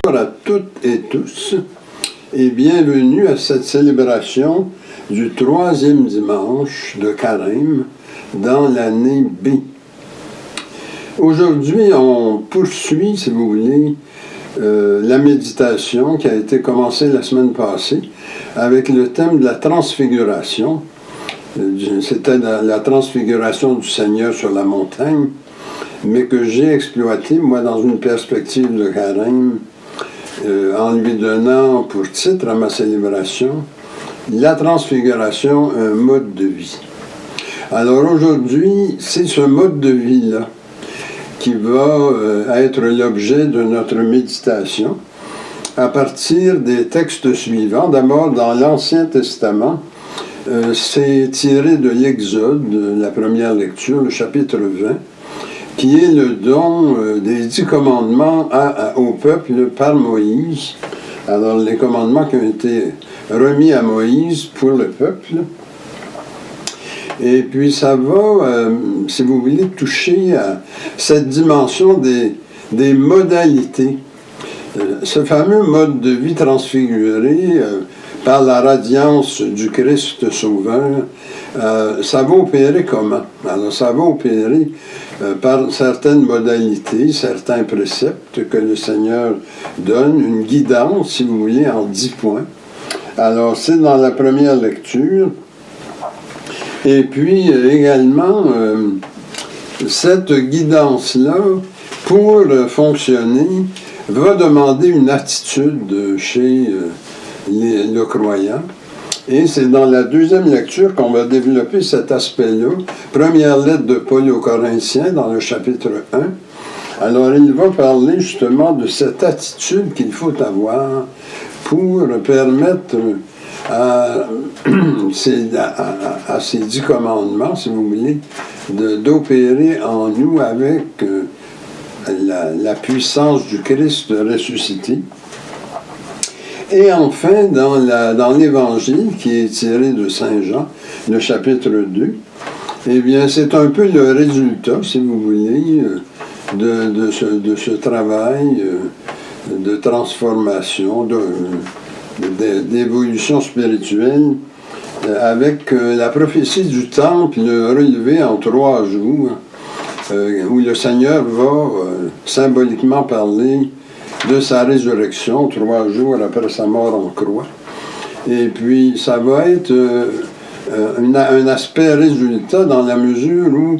Bonjour à toutes et tous et bienvenue à cette célébration du troisième dimanche de Carême dans l'année B. Aujourd'hui, on poursuit, si vous voulez, la méditation qui a été commencée la semaine passée avec le thème de la transfiguration. C'était la transfiguration du Seigneur sur la montagne, mais que j'ai exploité, moi, dans une perspective de Carême, en lui donnant pour titre à ma célébration la transfiguration, un mode de vie. Alors aujourd'hui, c'est ce mode de vie-là qui va être l'objet de notre méditation à partir des textes suivants. D'abord, dans l'Ancien Testament, c'est tiré de l'Exode, la première lecture, le chapitre 20, qui est le don des 10 commandements au peuple par Moïse. Alors, les commandements qui ont été remis à Moïse pour le peuple. Et puis, ça va, si vous voulez, toucher à cette dimension des modalités. Ce fameux mode de vie transfiguré par la radiance du Christ Sauveur, ça va opérer comment? Alors, ça va opérer par certaines modalités, certains préceptes que le Seigneur donne, une guidance, si vous voulez, en 10 points. Alors, c'est dans la première lecture. Et puis, également, cette guidance-là, pour fonctionner, va demander une attitude chez le croyant. Et c'est dans la deuxième lecture qu'on va développer cet aspect-là. Première lettre de Paul aux Corinthiens, dans le chapitre 1. Alors, il va parler justement de cette attitude qu'il faut avoir pour permettre à ces 10 commandements, si vous voulez, d'opérer en nous avec la puissance du Christ ressuscité. Et enfin, dans l'Évangile, qui est tiré de Saint Jean, le chapitre 2, eh bien, c'est un peu le résultat, si vous voulez, de ce travail de transformation, d'évolution spirituelle, avec la prophétie du temple relevée en 3 jours, où le Seigneur va symboliquement parler de sa résurrection 3 jours après sa mort en croix. Et puis, ça va être un aspect résultat dans la mesure où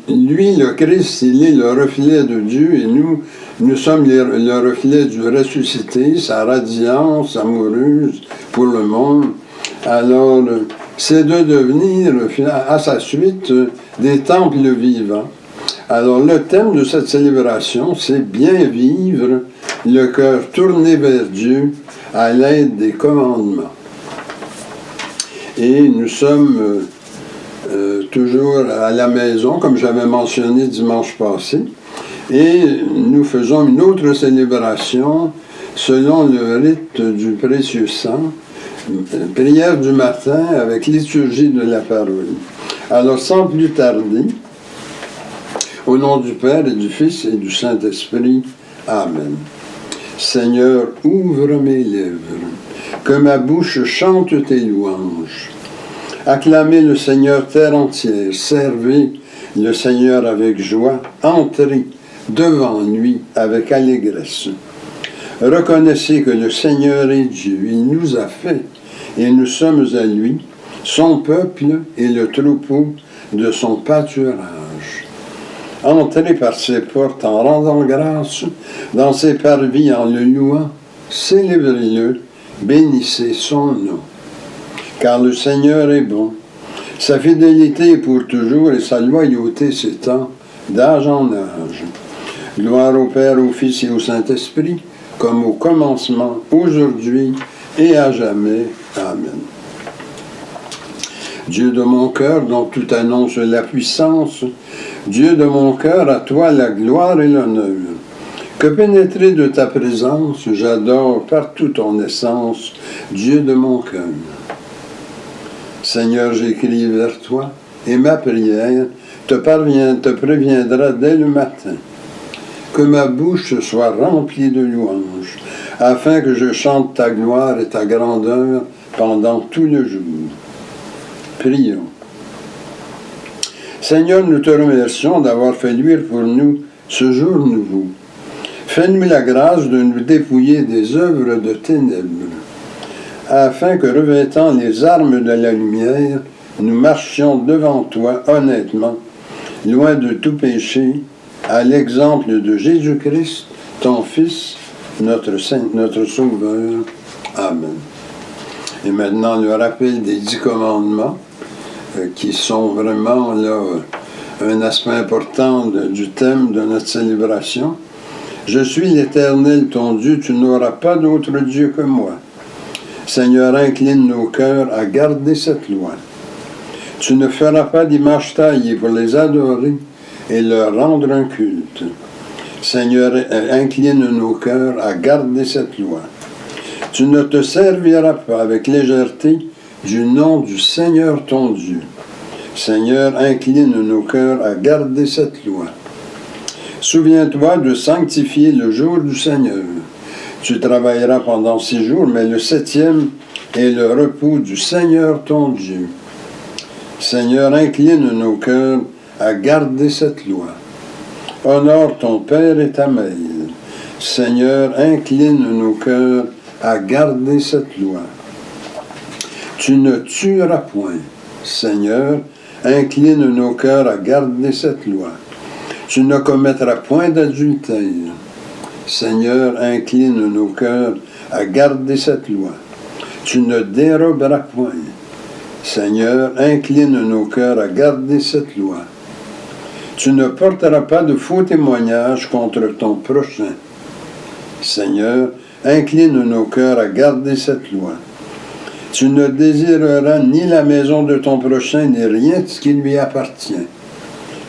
lui, le Christ, il est le reflet de Dieu et nous sommes le reflet du ressuscité, sa radiance amoureuse pour le monde. Alors, c'est de devenir, à sa suite, des temples vivants. Alors, le thème de cette célébration, c'est bien vivre le cœur tourné vers Dieu à l'aide des commandements. Et nous sommes toujours à la maison, comme j'avais mentionné dimanche passé, et nous faisons une autre célébration selon le rite du précieux sang, prière du matin avec liturgie de la parole. Alors, sans plus tarder, au nom du Père et du Fils et du Saint-Esprit. Amen. Seigneur, ouvre mes lèvres, que ma bouche chante tes louanges. Acclamez le Seigneur terre entière, servez le Seigneur avec joie, entrez devant lui avec allégresse. Reconnaissez que le Seigneur est Dieu, il nous a fait, et nous sommes à lui, son peuple et le troupeau de son pâturage. Entrez par ses portes en rendant grâce, dans ses parvis en le louant, célébrez-le, bénissez son nom. Car le Seigneur est bon, sa fidélité est pour toujours et sa loyauté s'étend d'âge en âge. Gloire au Père, au Fils et au Saint-Esprit, comme au commencement, aujourd'hui et à jamais. Amen. Dieu de mon cœur, dont tout annonce la puissance, Dieu de mon cœur, à toi la gloire et l'honneur. Que pénétré de ta présence, j'adore partout ton essence, Dieu de mon cœur. Seigneur, j'écris vers toi, et ma prière te préviendra dès le matin. que ma bouche soit remplie de louanges, afin que je chante ta gloire et ta grandeur pendant tout le jour. Prions. Seigneur, nous te remercions d'avoir fait luire pour nous ce jour nouveau. Fais-nous la grâce de nous dépouiller des œuvres de ténèbres, afin que, revêtant les armes de la lumière, nous marchions devant toi honnêtement, loin de tout péché, à l'exemple de Jésus-Christ, ton Fils, notre Sauveur. Amen. Et maintenant, le rappel des 10 commandements, qui sont vraiment là un aspect important du thème de notre célébration. Je suis l'Éternel, ton Dieu, tu n'auras pas d'autre Dieu que moi. Seigneur, incline nos cœurs à garder cette loi. Tu ne feras pas d'image taillée pour les adorer et leur rendre un culte. Seigneur, incline nos cœurs à garder cette loi. Tu ne te serviras pas avec légèreté du nom du Seigneur ton Dieu. Seigneur, incline nos cœurs à garder cette loi. Souviens-toi de sanctifier le jour du Seigneur. Tu travailleras pendant 6 jours, mais le 7e est le repos du Seigneur ton Dieu. Seigneur, incline nos cœurs à garder cette loi. Honore ton Père et ta Mère. Seigneur, incline nos cœurs à garder cette loi. Tu ne tueras point. Seigneur, incline nos cœurs à garder cette loi. Tu ne commettras point d'adultère. Seigneur, incline nos cœurs à garder cette loi. Tu ne déroberas point. Seigneur, incline nos cœurs à garder cette loi. Tu ne porteras pas de faux témoignages contre ton prochain. Seigneur, incline nos cœurs à garder cette loi. Tu ne désireras ni la maison de ton prochain, ni rien de ce qui lui appartient.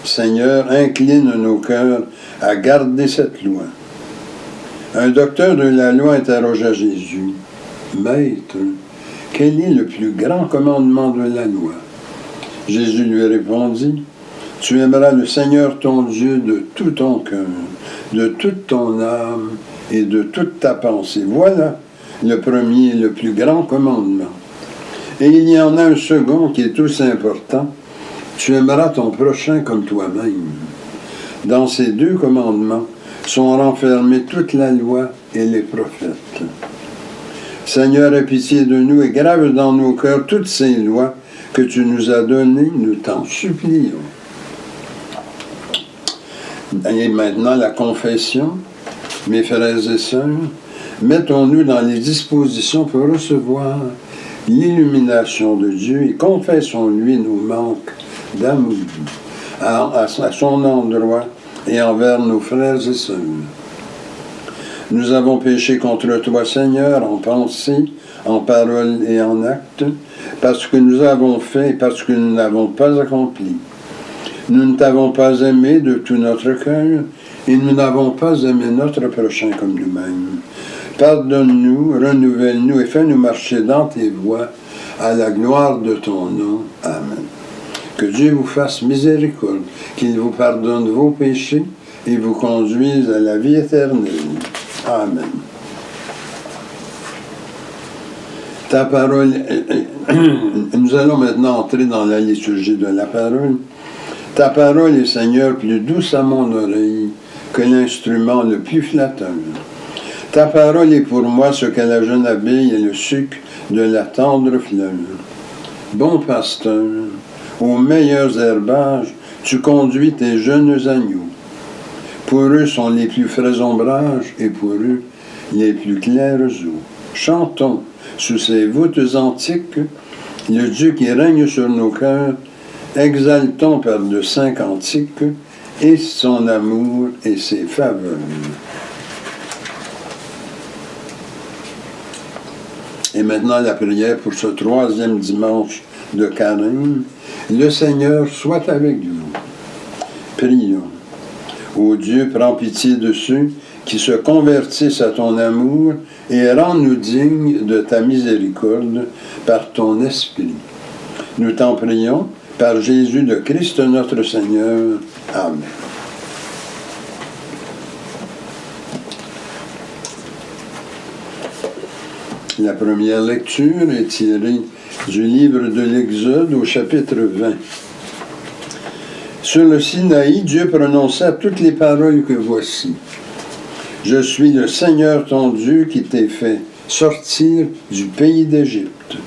Seigneur, incline nos cœurs à garder cette loi. Un docteur de la loi interrogea Jésus. Maître, quel est le plus grand commandement de la loi? Jésus lui répondit, tu aimeras le Seigneur ton Dieu de tout ton cœur, de toute ton âme et de toute ta pensée. Voilà le premier et le plus grand commandement. Et il y en a un second qui est aussi important. Tu aimeras ton prochain comme toi-même. Dans ces 2 commandements sont renfermés toute la loi et les prophètes. Seigneur, aie pitié de nous et grave dans nos cœurs toutes ces lois que tu nous as données, nous t'en supplions. Et maintenant, la confession. Mes frères et sœurs, mettons-nous dans les dispositions pour recevoir l'illumination de Dieu et confessons-lui nos manques d'amour à son endroit et envers nos frères et sœurs. Nous avons péché contre toi, Seigneur, en pensée, en parole et en acte, parce que nous avons fait et parce que nous n'avons pas accompli. Nous ne t'avons pas aimé de tout notre cœur, et nous n'avons pas aimé notre prochain comme nous-mêmes. Pardonne-nous, renouvelle-nous et fais-nous marcher dans tes voies, à la gloire de ton nom. Amen. Que Dieu vous fasse miséricorde, qu'il vous pardonne vos péchés et vous conduise à la vie éternelle. Amen. Ta parole, nous allons maintenant entrer dans la liturgie de la parole. Ta parole est, Seigneur, plus douce à mon oreille que l'instrument le plus flatteur. Ta parole est pour moi ce que la jeune abeille est le sucre de la tendre fleur. Bon pasteur, aux meilleurs herbages, tu conduis tes jeunes agneaux. Pour eux sont les plus frais ombrages et pour eux les plus claires eaux. Chantons sous ces voûtes antiques le Dieu qui règne sur nos cœurs, exaltons par de saints cantiques et son amour et ses faveurs. Et maintenant la prière pour ce 3e dimanche de Carême. Le Seigneur soit avec vous. Prions. Ô Dieu, prends pitié de ceux qui se convertissent à ton amour et rends-nous dignes de ta miséricorde par ton esprit. Nous t'en prions par Jésus le Christ notre Seigneur. Amen. La première lecture est tirée du livre de l'Exode au chapitre 20. Sur le Sinaï, Dieu prononça toutes les paroles que voici. Je suis le Seigneur ton Dieu qui t'ai fait sortir du pays d'Égypte,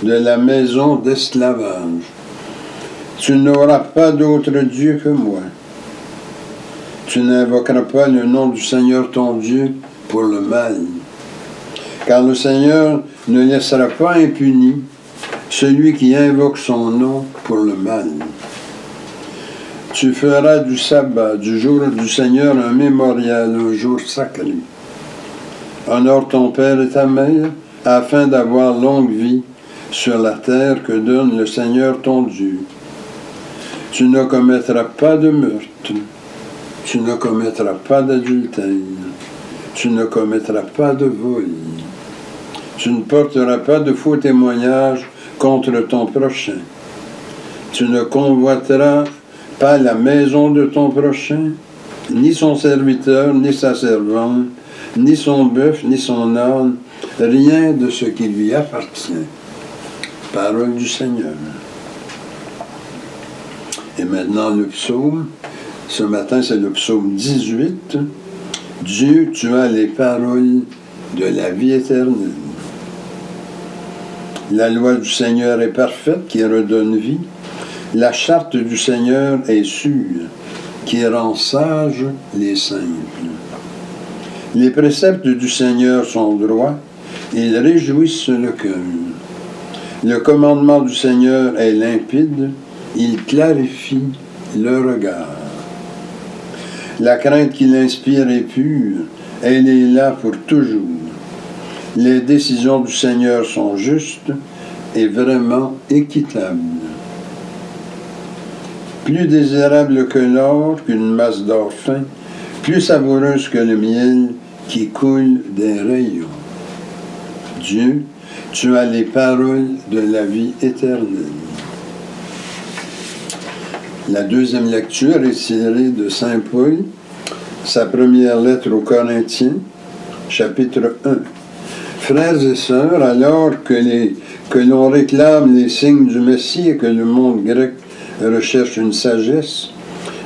de la maison d'esclavage. Tu n'auras pas d'autre Dieu que moi. Tu n'invoqueras pas le nom du Seigneur ton Dieu pour le mal. Car le Seigneur ne laissera pas impuni celui qui invoque son nom pour le mal. Tu feras du sabbat, du jour du Seigneur, un mémorial, un jour sacré. Honore ton père et ta mère, afin d'avoir longue vie sur la terre que donne le Seigneur ton Dieu. Tu ne commettras pas de meurtre. Tu ne commettras pas d'adultère. Tu ne commettras pas de vol. Tu ne porteras pas de faux témoignages contre ton prochain. Tu ne convoiteras pas la maison de ton prochain, ni son serviteur, ni sa servante, ni son bœuf, ni son âne, rien de ce qui lui appartient. Parole du Seigneur. Et maintenant le psaume. Ce matin, c'est le psaume 18. Dieu, tu as les paroles de la vie éternelle. La loi du Seigneur est parfaite, qui redonne vie. La charte du Seigneur est sûre, qui rend sages les simples. Les préceptes du Seigneur sont droits, ils réjouissent le cœur. Le commandement du Seigneur est limpide, il clarifie le regard. La crainte qu'il inspire est pure, elle est là pour toujours. Les décisions du Seigneur sont justes et vraiment équitables. Plus désirable que l'or, qu'une masse d'or fin, plus savoureuse que le miel qui coule des rayons. Dieu, tu as les paroles de la vie éternelle. La deuxième lecture est tirée de Saint Paul, sa première lettre aux Corinthiens, chapitre 1. Frères et sœurs, alors que l'on réclame les signes du Messie et que le monde grec recherche une sagesse,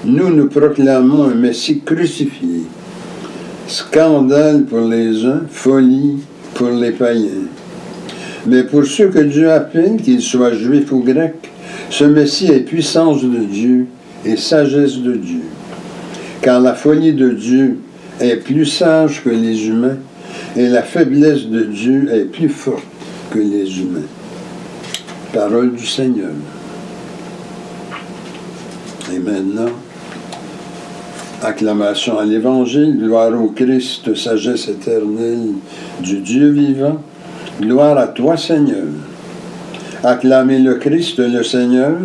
nous proclamons un Messie crucifié. Scandale pour les uns, folie pour les païens. Mais pour ceux que Dieu appelle, qu'ils soient juifs ou grecs, ce Messie est puissance de Dieu et sagesse de Dieu. Car la folie de Dieu est plus sage que les humains et la faiblesse de Dieu est plus forte que les humains. Parole du Seigneur. Et maintenant, acclamation à l'Évangile, gloire au Christ, sagesse éternelle du Dieu vivant, gloire à toi Seigneur. Acclamez le Christ, le Seigneur,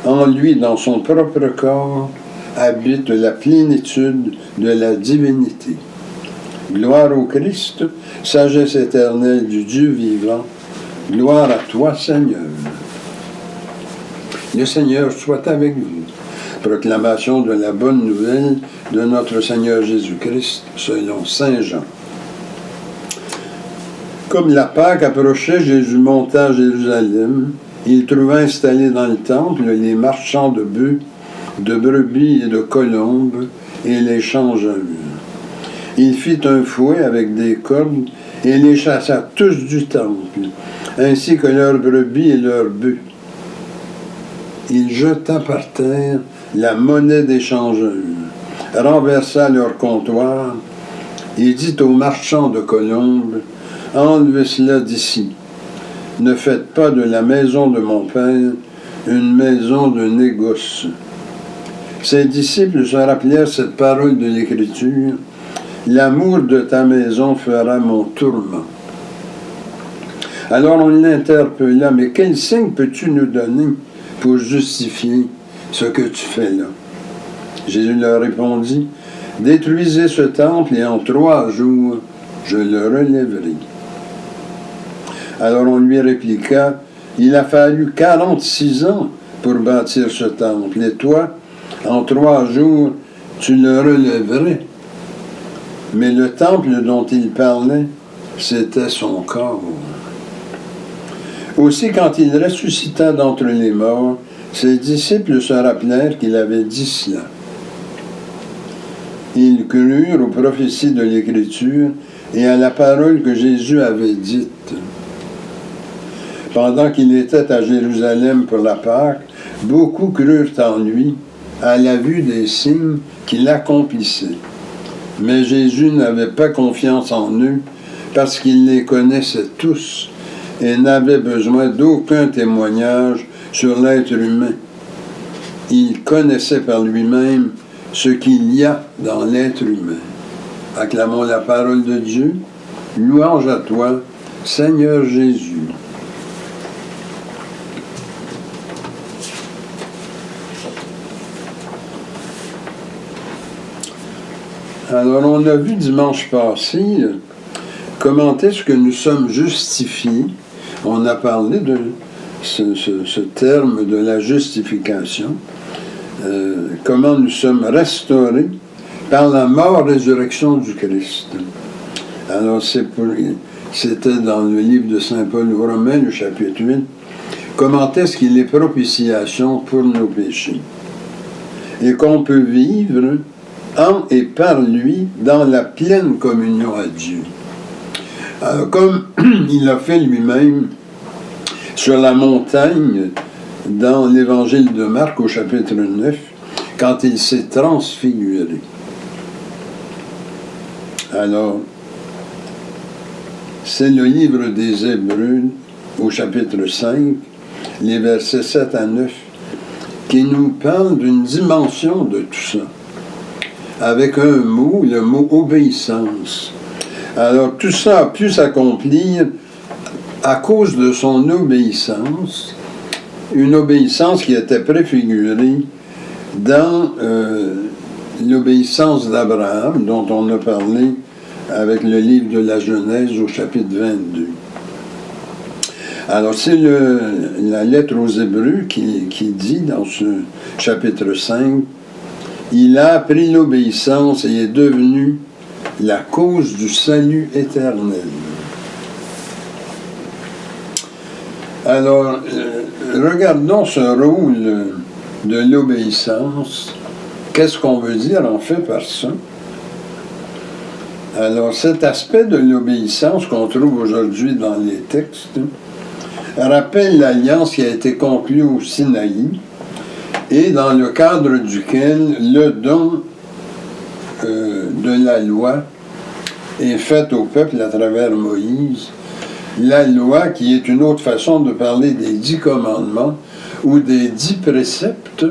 en lui, dans son propre corps, habite la plénitude de la divinité. Gloire au Christ, sagesse éternelle du Dieu vivant, gloire à toi Seigneur. Le Seigneur soit avec vous. Proclamation de la bonne nouvelle de notre Seigneur Jésus-Christ selon Saint Jean. Comme la Pâque approchait, Jésus monta à Jérusalem. Il trouva installés dans le temple les marchands de bœufs, de brebis et de colombes, et les changeurs. Il fit un fouet avec des cordes et les chassa tous du temple, ainsi que leurs brebis et leurs bœufs. Il jeta par terre la monnaie des changeurs, renversa leur comptoir et dit aux marchands de colombes, « Enlevez cela d'ici. Ne faites pas de la maison de mon Père une maison de négoce. » Ses disciples se rappelèrent cette parole de l'Écriture, « L'amour de ta maison fera mon tourment. » Alors on l'interpella, « Mais quel signe peux-tu nous donner pour justifier ce que tu fais là? » Jésus leur répondit, « Détruisez ce temple et en 3 jours, je le relèverai. » Alors on lui répliqua, « Il a fallu 46 ans pour bâtir ce temple, et toi, en 3 jours, tu le relèverais. » Mais le temple dont il parlait, c'était son corps. Aussi, quand il ressuscita d'entre les morts, ses disciples se rappelèrent qu'il avait dit cela. Ils crurent aux prophéties de l'Écriture et à la parole que Jésus avait dite. Pendant qu'il était à Jérusalem pour la Pâque, beaucoup crurent en lui à la vue des signes qu'il accomplissait. Mais Jésus n'avait pas confiance en eux parce qu'il les connaissait tous et n'avait besoin d'aucun témoignage sur l'être humain. Il connaissait par lui-même ce qu'il y a dans l'être humain. Acclamons la parole de Dieu. Louange à toi, Seigneur Jésus. Alors, on a vu dimanche passé comment est-ce que nous sommes justifiés. On a parlé de ce terme de la justification. Comment nous sommes restaurés par la mort-résurrection du Christ. Alors, c'était dans le livre de Saint Paul aux Romains, le chapitre 8. Comment est-ce qu'il est propitiation pour nos péchés? Et qu'on peut vivre en et par lui dans la pleine communion à Dieu. Alors, comme il l'a fait lui-même sur la montagne dans l'évangile de Marc au chapitre 9, quand il s'est transfiguré. Alors, c'est le livre des Hébreux au chapitre 5, les versets 7 à 9, qui nous parle d'une dimension de tout ça, avec un mot, le mot obéissance. Alors, tout ça a pu s'accomplir à cause de son obéissance, une obéissance qui était préfigurée dans l'obéissance d'Abraham, dont on a parlé avec le livre de la Genèse au chapitre 22. Alors, c'est la lettre aux Hébreux qui dit dans ce chapitre 5, « Il a appris l'obéissance et est devenu la cause du salut éternel. » Alors, regardons ce rôle de l'obéissance. Qu'est-ce qu'on veut dire en fait par ça? Alors, cet aspect de l'obéissance qu'on trouve aujourd'hui dans les textes rappelle l'alliance qui a été conclue au Sinaï et dans le cadre duquel le don de la loi est fait au peuple à travers Moïse. La loi qui est une autre façon de parler des 10 commandements ou des 10 préceptes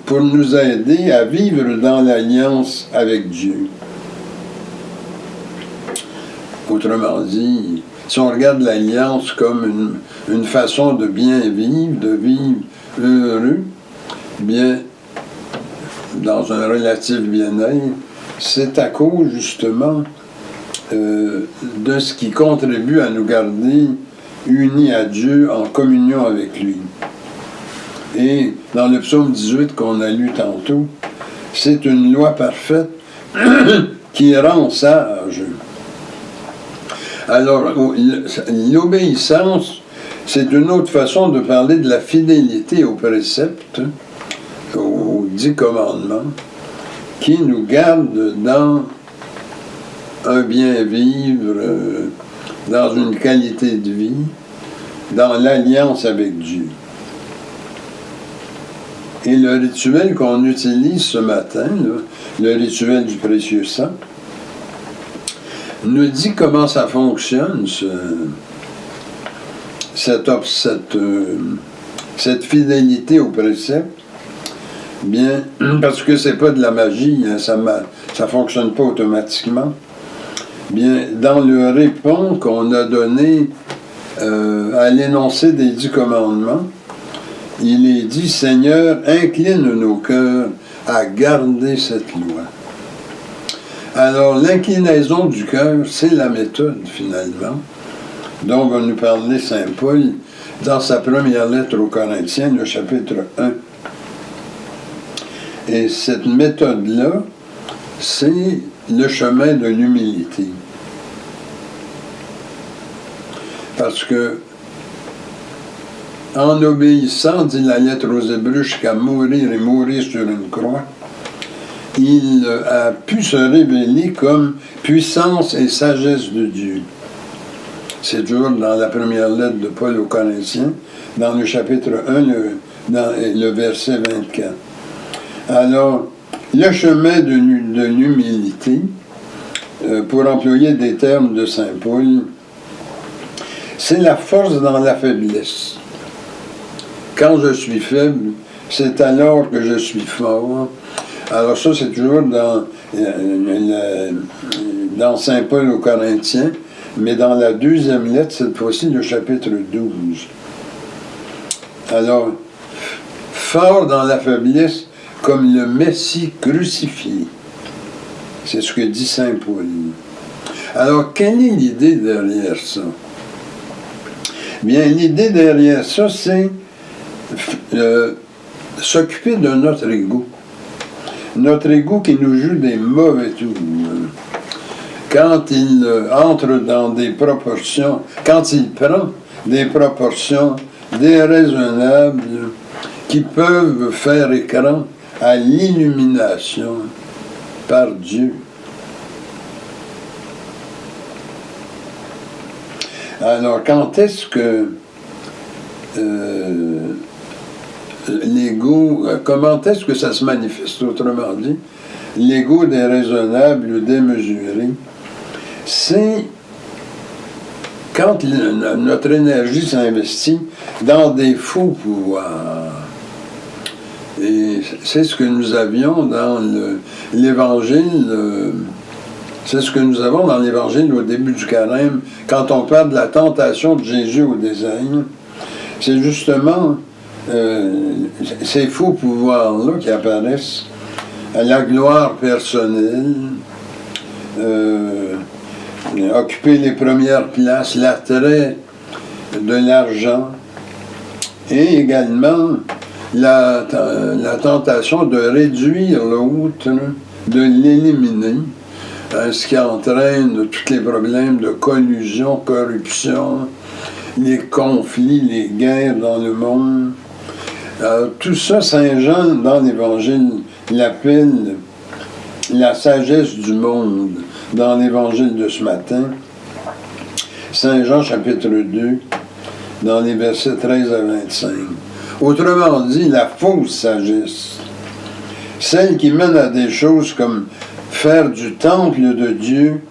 pour nous aider à vivre dans l'alliance avec Dieu. Autrement dit, si on regarde l'alliance comme une façon de bien vivre, de vivre heureux, bien dans un relatif bien-être, c'est à cause justement de ce qui contribue à nous garder unis à Dieu en communion avec lui. Et dans le psaume 18 qu'on a lu tantôt, c'est une loi parfaite qui rend sage. Alors, l'obéissance, c'est une autre façon de parler de la fidélité aux préceptes, aux 10 commandements, qui nous gardent dans un bien-vivre, dans une qualité de vie, dans l'alliance avec Dieu. Et le rituel qu'on utilise ce matin, le rituel du précieux sang, nous dit comment ça fonctionne, cette fidélité au précepte. Bien, parce que c'est pas de la magie, hein, ça fonctionne pas automatiquement. Bien, dans le répond qu'on a donné à l'énoncé des 10 commandements, il est dit, « Seigneur, incline nos cœurs à garder cette loi. » Alors, l'inclinaison du cœur, c'est la méthode, finalement, dont va nous parler saint Paul dans sa première lettre aux Corinthiens, le chapitre 1. Et cette méthode-là, c'est le chemin de l'humilité. parce que, en obéissant, dit la lettre aux Hébreux, jusqu'à mourir et mourir sur une croix, il a pu se révéler comme puissance et sagesse de Dieu. C'est toujours dans la première lettre de Paul aux Corinthiens, dans le chapitre 1, dans le verset 24. Alors, le chemin de l'humilité, pour employer des termes de saint Paul, c'est la force dans la faiblesse. Quand je suis faible, c'est alors que je suis fort. Alors ça, c'est toujours dans saint Paul aux Corinthiens, mais dans la deuxième lettre, cette fois-ci, le chapitre 12. Alors, fort dans la faiblesse, comme le Messie crucifié. C'est ce que dit saint Paul. Alors, quelle est l'idée derrière ça? Bien, l'idée derrière ça, c'est s'occuper de notre ego. Notre ego qui nous joue des mauvais tours. Quand il entre dans des proportions, quand il prend des proportions déraisonnables qui peuvent faire écran à l'illumination par Dieu. Alors, quand est-ce que l'ego, comment est-ce que ça se manifeste, autrement dit, l'ego déraisonnable ou démesuré, c'est quand notre énergie s'investit dans des faux pouvoirs. Et c'est ce que nous avions dans l'Évangile, c'est ce que nous avons dans l'Évangile au début du carême, quand on parle de la tentation de Jésus au désert. C'est justement ces faux pouvoirs-là qui apparaissent, à la gloire personnelle, occuper les premières places, l'attrait de l'argent, et également la tentation de réduire l'autre, de l'éliminer, ce qui entraîne tous les problèmes de collusion, corruption, les conflits, les guerres dans le monde. Tout ça, saint Jean, dans l'Évangile, l'appelle la sagesse du monde, dans l'Évangile de ce matin. Saint Jean, chapitre 2, dans les versets 13 à 25. Autrement dit, la fausse sagesse, celle qui mène à des choses comme faire du temple de Dieu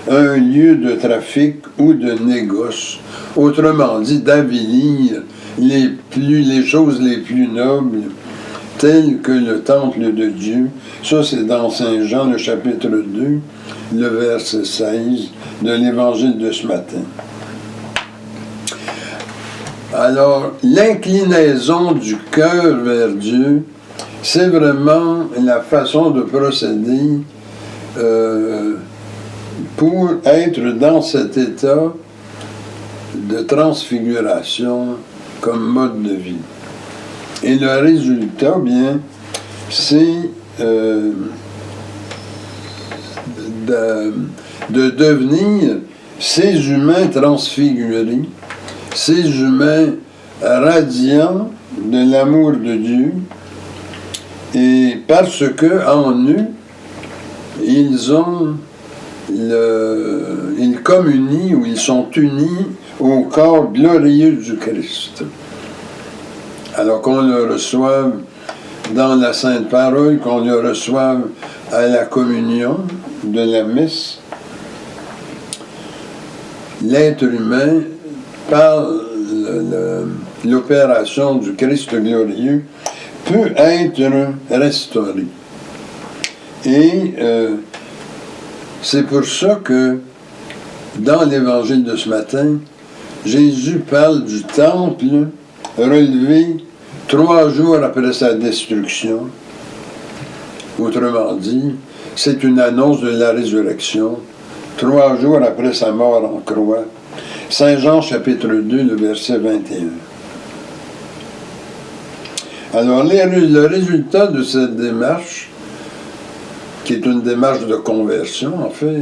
un lieu de trafic ou de négoce. Autrement dit, d'avilir les choses les plus nobles, telles que le temple de Dieu. Ça, c'est dans saint Jean, le chapitre 2, le verset 16 de l'Évangile de ce matin. Alors, l'inclinaison du cœur vers Dieu, c'est vraiment la façon de procéder pour être dans cet état de transfiguration comme mode de vie. Et le résultat, bien, c'est de devenir ces humains transfigurés, ces humains radiants de l'amour de Dieu, et parce que en eux, ils communient ou ils sont unis au corps glorieux du Christ. Alors qu'on le reçoive dans la Sainte Parole, qu'on le reçoive à la communion de la messe, l'être humain, par l'opération du Christ glorieux, peut être restauré. Et c'est pour ça que dans l'Évangile de ce matin, Jésus parle du temple relevé 3 jours après sa destruction. Autrement dit, c'est une annonce de la résurrection, 3 jours après sa mort en croix. Saint Jean, chapitre 2, le verset 21. Alors, le résultat de cette démarche, qui est une démarche de conversion, en fait,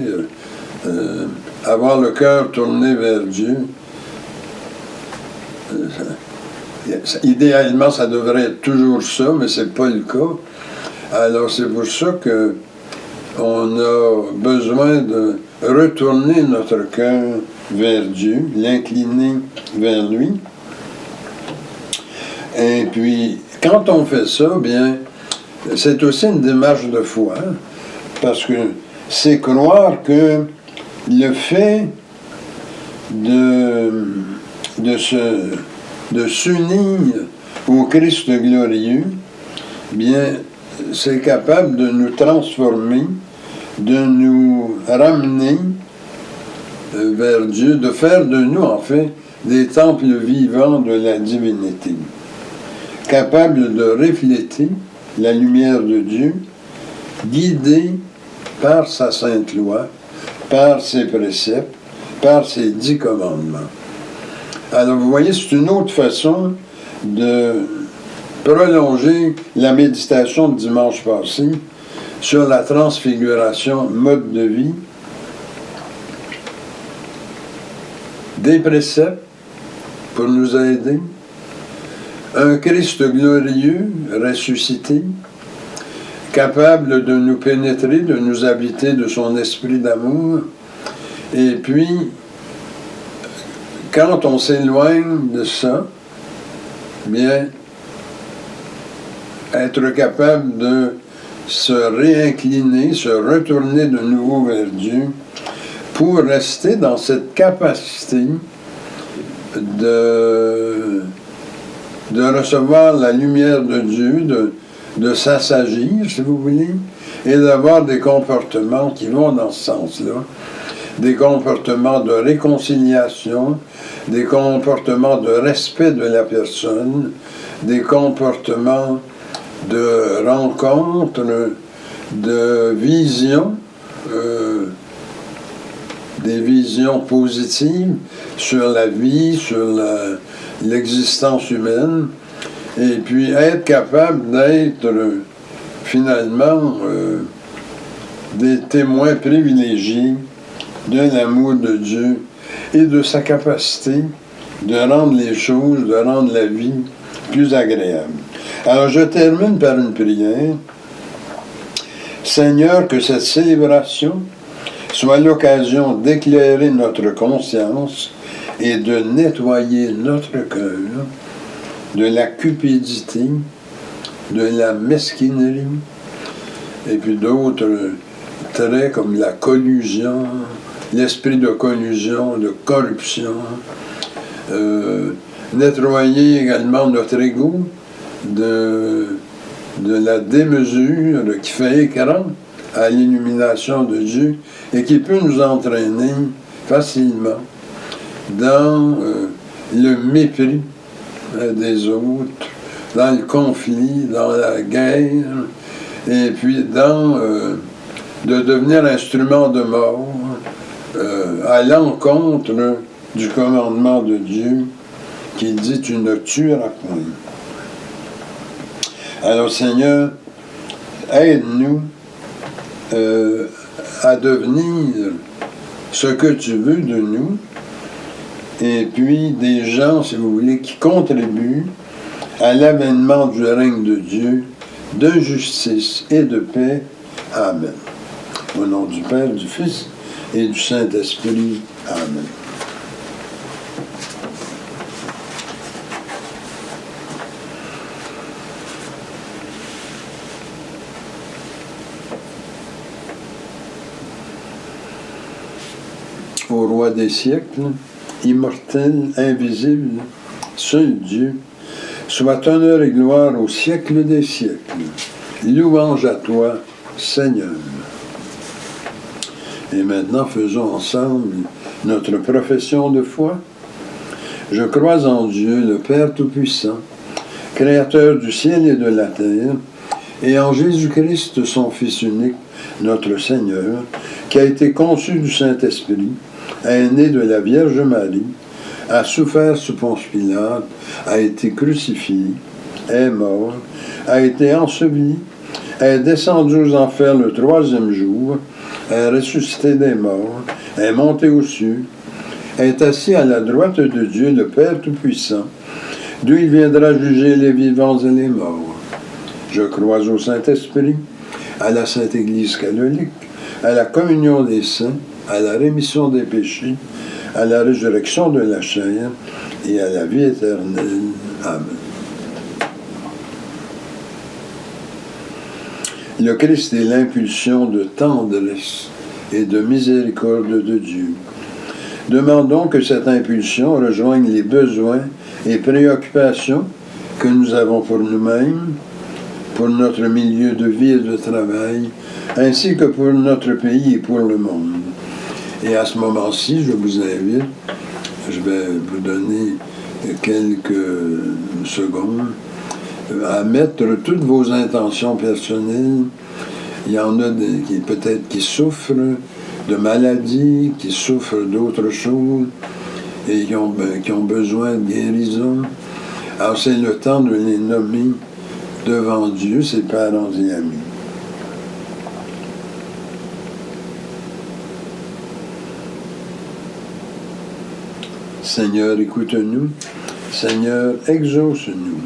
avoir le cœur tourné vers Dieu, idéalement, ça devrait être toujours ça, mais c'est pas le cas. Alors, c'est pour ça que on a besoin de retourner notre cœur vers Dieu, l'incliner vers lui. Et puis, quand on fait ça, bien, c'est aussi une démarche de foi, parce que c'est croire que le fait de s'unir au Christ glorieux, bien, c'est capable de nous transformer, de nous ramener vers Dieu, de faire de nous, en fait, des temples vivants de la divinité, capables de refléter la lumière de Dieu, guidés par sa sainte loi, par ses préceptes, par ses 10 commandements. Alors, vous voyez, c'est une autre façon de prolonger la méditation de dimanche passé sur la transfiguration, mode de vie, des préceptes pour nous aider, un Christ glorieux, ressuscité, capable de nous pénétrer, de nous habiter de son esprit d'amour, et puis, quand on s'éloigne de ça, bien, être capable de se réincliner, se retourner de nouveau vers Dieu, pour rester dans cette capacité de recevoir la lumière de Dieu, de s'assagir, si vous voulez, et d'avoir des comportements qui vont dans ce sens-là, des comportements de réconciliation, des comportements de respect de la personne, des comportements de rencontre, de vision, des visions positives sur la vie, sur l'existence humaine, et puis être capable d'être finalement des témoins privilégiés de l'amour de Dieu et de sa capacité de rendre les choses, de rendre la vie plus agréable. Alors je termine par une prière. Seigneur, que cette célébration soit l'occasion d'éclairer notre conscience et de nettoyer notre cœur de la cupidité, de la mesquinerie, et puis d'autres traits comme la collusion, l'esprit de collusion, de corruption, nettoyer également notre ego de la démesure qui fait écran à l'illumination de Dieu et qui peut nous entraîner facilement dans le mépris des autres, dans le conflit, dans la guerre, et puis dans de devenir instrument de mort à l'encontre du commandement de Dieu qui dit « Tu ne tueras point ». Alors Seigneur, aide-nous à devenir ce que tu veux de nous, et puis des gens, si vous voulez, qui contribuent à l'avènement du règne de Dieu, de justice et de paix. Amen. Au nom du Père, du Fils et du Saint-Esprit. Amen. Au roi des siècles, immortel, invisible, seul Dieu, soit honneur et gloire au siècle des siècles. Louange à toi, Seigneur. Et maintenant, faisons ensemble notre profession de foi. Je crois en Dieu, le Père Tout-Puissant, Créateur du ciel et de la terre, et en Jésus-Christ, son Fils unique, notre Seigneur, qui a été conçu du Saint-Esprit, est né de la Vierge Marie, a souffert sous Ponce Pilate, a été crucifié, est mort, a été enseveli, est descendu aux enfers le 3e jour, est ressuscité des morts, est monté aux cieux, est assis à la droite de Dieu, le Père Tout-Puissant, d'où il viendra juger les vivants et les morts. Je crois au Saint-Esprit, à la Sainte Église catholique, à la communion des saints, à la rémission des péchés, à la résurrection de la chair et à la vie éternelle. Amen. Le Christ est l'impulsion de tendresse et de miséricorde de Dieu. Demandons que cette impulsion rejoigne les besoins et préoccupations que nous avons pour nous-mêmes, pour notre milieu de vie et de travail, ainsi que pour notre pays et pour le monde. Et à ce moment-ci, je vous invite, je vais vous donner quelques secondes, à mettre toutes vos intentions personnelles. Il y en a qui peut-être qui souffrent de maladies, qui souffrent d'autres choses et qui ont besoin de guérison. Alors c'est le temps de les nommer devant Dieu, ses parents et amis. Seigneur, écoute-nous. Seigneur, exauce-nous.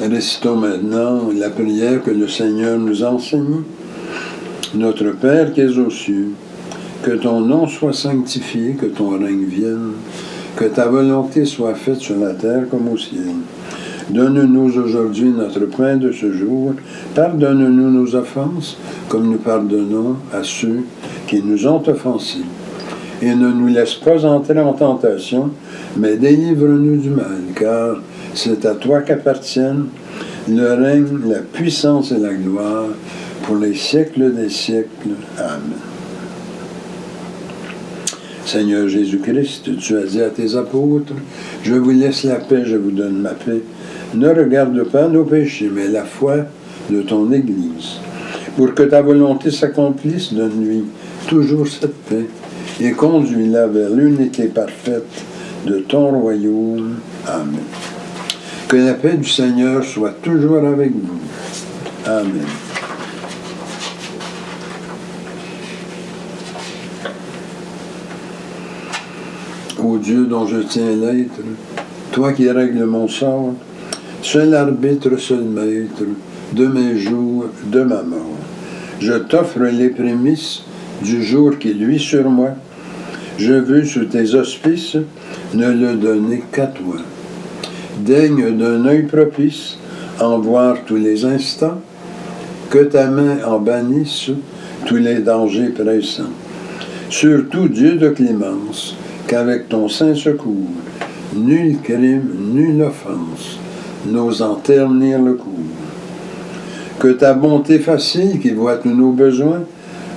Récitons maintenant la prière que le Seigneur nous enseigne. Notre Père qui es aux cieux, que ton nom soit sanctifié, que ton règne vienne, que ta volonté soit faite sur la terre comme au ciel. Donne-nous aujourd'hui notre pain de ce jour. Pardonne-nous nos offenses, comme nous pardonnons à ceux qui nous ont offensés. Et ne nous laisse pas entrer en tentation, mais délivre-nous du mal, car c'est à toi qu'appartiennent le règne, la puissance et la gloire pour les siècles des siècles. Amen. Seigneur Jésus-Christ, tu as dit à tes apôtres, « Je vous laisse la paix, je vous donne ma paix. Ne regarde pas nos péchés, mais la foi de ton Église. Pour que ta volonté s'accomplisse, donne-lui toujours cette paix et conduis-la vers l'unité parfaite de ton royaume. Amen. » Que la paix du Seigneur soit toujours avec vous. Amen. Ô Dieu dont je tiens l'être, toi qui règles mon sort, seul arbitre, seul maître de mes jours, de ma mort. Je t'offre les prémices du jour qui luit sur moi. Je veux sous tes auspices ne le donner qu'à toi. Daigne d'un œil propice en voir tous les instants, que ta main en bannisse tous les dangers pressants. Surtout, Dieu de clémence, qu'avec ton saint secours, nul crime, nulle offense n'ose en ternir le cours. Que ta bonté facile, qui voit tous nos besoins,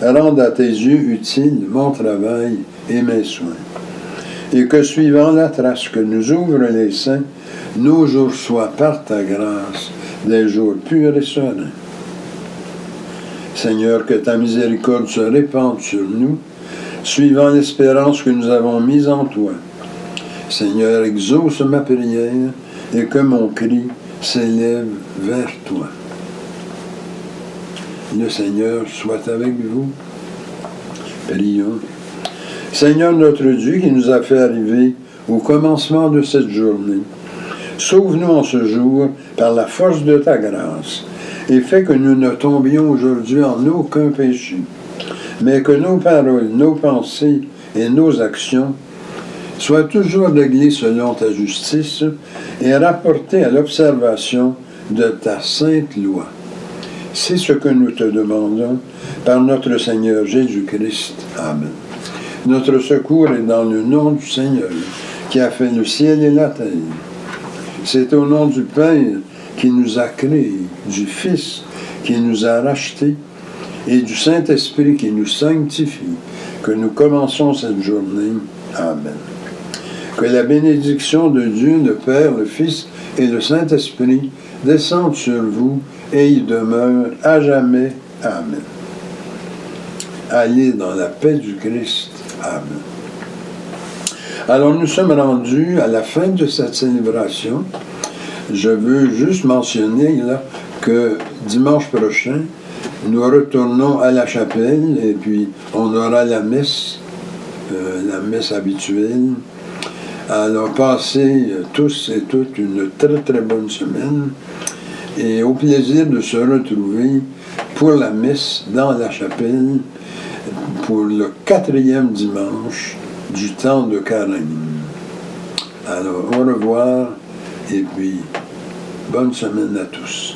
rende à tes yeux utile mon travail et mes soins. Et que, suivant la trace que nous ouvrent les saints, nos jours soient par ta grâce des jours purs et sereins. Seigneur, que ta miséricorde se répande sur nous, suivant l'espérance que nous avons mise en toi. Seigneur, exauce ma prière et que mon cri s'élève vers toi. Le Seigneur soit avec vous. Prions. Seigneur notre Dieu, qui nous a fait arriver au commencement de cette journée, sauve-nous en ce jour par la force de ta grâce et fais que nous ne tombions aujourd'hui en aucun péché, mais que nos paroles, nos pensées et nos actions soient toujours réglées selon ta justice et rapportées à l'observation de ta sainte loi. C'est ce que nous te demandons par notre Seigneur Jésus-Christ. Amen. Notre secours est dans le nom du Seigneur, qui a fait le ciel et la terre. C'est au nom du Père qui nous a créés, du Fils qui nous a rachetés et du Saint-Esprit qui nous sanctifie, que nous commençons cette journée. Amen. Que la bénédiction de Dieu, le Père, le Fils et le Saint-Esprit descendent sur vous et y demeurent à jamais. Amen. Allez dans la paix du Christ. Amen. Alors, nous sommes rendus à la fin de cette célébration. Je veux juste mentionner là, que dimanche prochain, nous retournons à la chapelle et puis on aura la messe habituelle. Alors, passez tous et toutes une très très bonne semaine et au plaisir de se retrouver pour la messe dans la chapelle pour le 4e dimanche du temps de Carême. Alors, au revoir et puis bonne semaine à tous.